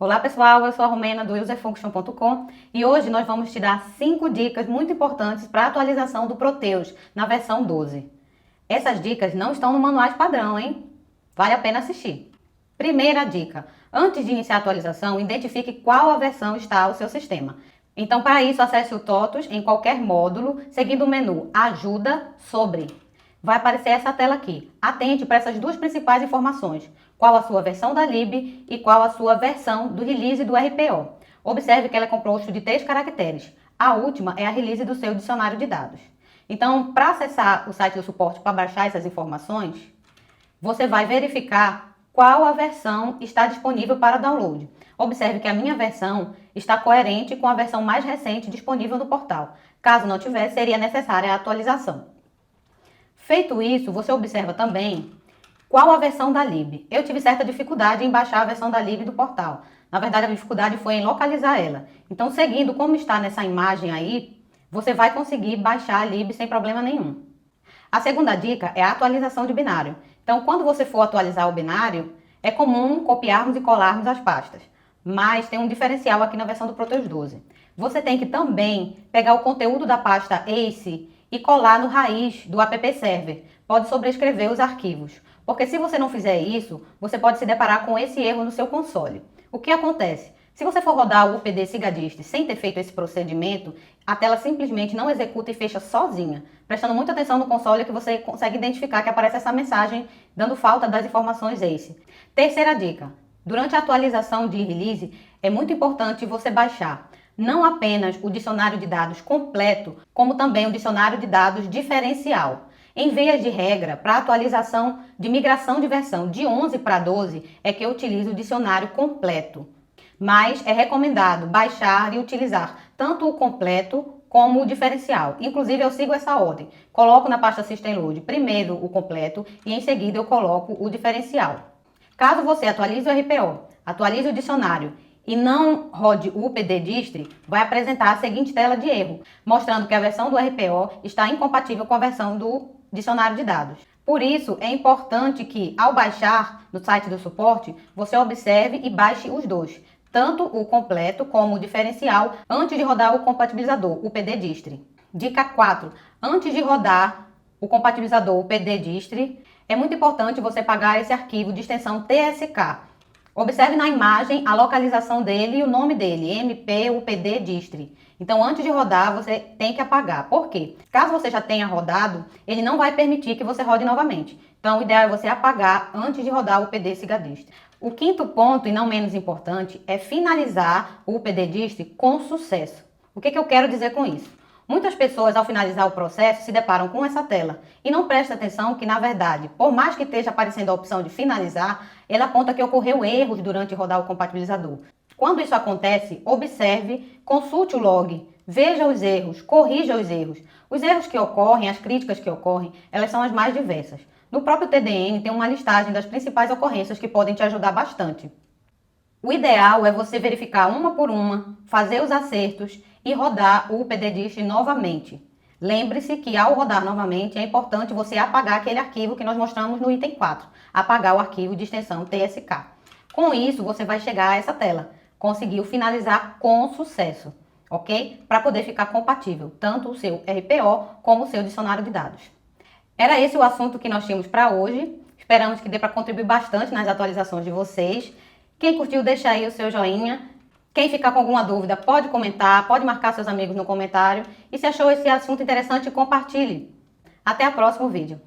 Olá pessoal, eu sou a Romena do userfunction.com e hoje nós vamos te dar 5 dicas muito importantes para a atualização do Proteus na versão 12. Essas dicas não estão no manual padrão, hein? Vale a pena assistir. Primeira dica, antes de iniciar a atualização, identifique qual a versão está o seu sistema. Então para isso acesse o TOTUS em qualquer módulo, seguindo o menu Ajuda sobre. Vai aparecer essa tela aqui. Atente para essas duas principais informações. Qual a sua versão da lib e qual a sua versão do release do RPO. Observe que ela é composta de 3 caracteres. A última é a release do seu dicionário de dados. Então, para acessar o site do suporte para baixar essas informações, você vai verificar qual a versão está disponível para download. Observe que a minha versão está coerente com a versão mais recente disponível no portal. Caso não tiver, seria necessária a atualização. Feito isso, você observa também qual a versão da lib. Eu tive certa dificuldade em baixar a versão da lib do portal. Na verdade, a dificuldade foi em localizar ela. Então, seguindo como está nessa imagem aí, você vai conseguir baixar a lib sem problema nenhum. A segunda dica é a atualização de binário. Então, quando você for atualizar o binário, é comum copiarmos e colarmos as pastas. Mas tem um diferencial aqui na versão do Proteus 12. Você tem que também pegar o conteúdo da pasta ACE e colar no raiz do app server. Pode sobrescrever os arquivos. Porque se você não fizer isso, você pode se deparar com esse erro no seu console. O que acontece? Se você for rodar o UPD Sigadist sem ter feito esse procedimento, a tela simplesmente não executa e fecha sozinha. Prestando muita atenção no console que você consegue identificar que aparece essa mensagem dando falta das informações ACE. Terceira dica. Durante a atualização de release, é muito importante você baixar não apenas o dicionário de dados completo, como também o dicionário de dados diferencial. Em via de regra, para atualização de migração de versão de 11 para 12, é que eu utilizo o dicionário completo. Mas é recomendado baixar e utilizar tanto o completo como o diferencial. Inclusive, eu sigo essa ordem. Coloco na pasta System Load primeiro o completo e em seguida eu coloco o diferencial. Caso você atualize o RPO, atualize o dicionário e não rode o UPD Dist, vai apresentar a seguinte tela de erro, mostrando que a versão do RPO está incompatível com a versão do dicionário de dados. Por isso, é importante que, ao baixar no site do suporte, você observe e baixe os dois, tanto o completo como o diferencial, antes de rodar o compatibilizador, o UPD Dist. Dica 4. Antes de rodar o compatibilizador UPD Dist, é muito importante você pagar esse arquivo de extensão TSK. Observe na imagem a localização dele e o nome dele, MP-UPD Dist. Então, antes de rodar, você tem que apagar. Por quê? Caso você já tenha rodado, ele não vai permitir que você rode novamente. Então, o ideal é você apagar antes de rodar o UPD Sigadist. O quinto ponto, e não menos importante, é finalizar o UPD Dist com sucesso. O que eu quero dizer com isso? Muitas pessoas, ao finalizar o processo, se deparam com essa tela e não prestam atenção que, na verdade, por mais que esteja aparecendo a opção de finalizar, ela aponta que ocorreu erros durante rodar o compatibilizador. Quando isso acontece, observe, consulte o log, veja os erros, corrija os erros. Os erros que ocorrem, as críticas que ocorrem, elas são as mais diversas. No próprio TDN tem uma listagem das principais ocorrências que podem te ajudar bastante. O ideal é você verificar uma por uma, fazer os acertos e rodar o UPD Dist novamente. Lembre-se que ao rodar novamente é importante você apagar aquele arquivo que nós mostramos no item 4, apagar o arquivo de extensão TSK. Com isso, você vai chegar a essa tela, conseguiu finalizar com sucesso, ok? Para poder ficar compatível, tanto o seu RPO como o seu dicionário de dados. Era esse o assunto que nós tínhamos para hoje. Esperamos que dê para contribuir bastante nas atualizações de vocês. Quem curtiu, deixa aí o seu joinha. Quem ficar com alguma dúvida, pode comentar, pode marcar seus amigos no comentário. E se achou esse assunto interessante, compartilhe. Até o próximo vídeo.